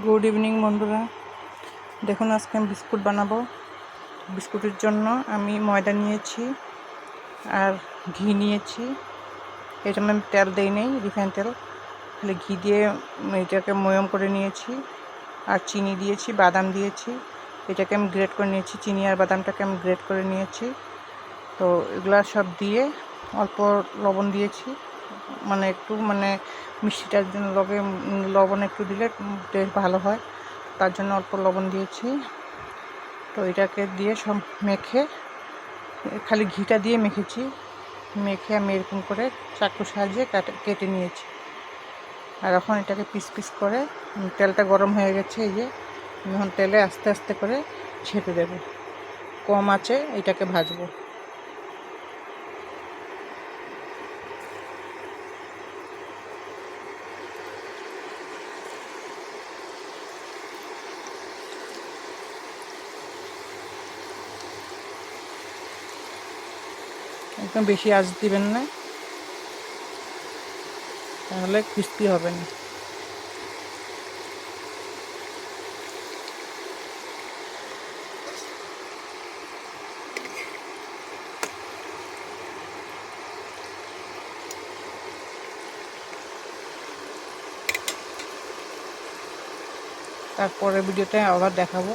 Good evening বন্ধুরা, দেখুন আজকে আমি বিস্কুট বানাবো। বিস্কুটের জন্য আমি ময়দা নিয়েছি আর ঘি নিয়েছি। এটা আমি তেল দেই নেই, রিফাইন তেল, খালি ঘি দিয়ে এটাকে ময়ম করে নিয়েছি। আর চিনি দিয়েছি, বাদাম দিয়েছি, এটাকে আমি গ্রেট করে নিয়েছি। চিনি আর বাদামটাকে আমি গ্রেট করে নিয়েছি। তো এগুলা সব দিয়ে অল্প লবণ দিয়েছি, একটু মিষ্টিটার জন্য লবণ একটু দিলে টেস্ট ভালো হয়, তার জন্য অল্প লবণ দিয়েছি। তো এটাকে দিয়ে সব মেখে, খালি ঘিটা দিয়ে মেখেছি, মেখে আমি এরকম করে চাকুর সাহায্যে কেটে নিয়েছি। আর এখন এটাকে পিস পিস করে, তেলটা গরম হয়ে গেছে, এই যে এখন তেলে আস্তে আস্তে করে ছেড়ে দেব, কম আঁচে এটাকে ভাজবো। একদম বেশি আঁচ দিবেন না, তাহলে ক্রিস্পি হবে না। তারপরে ভিডিওতে আবার দেখাবো।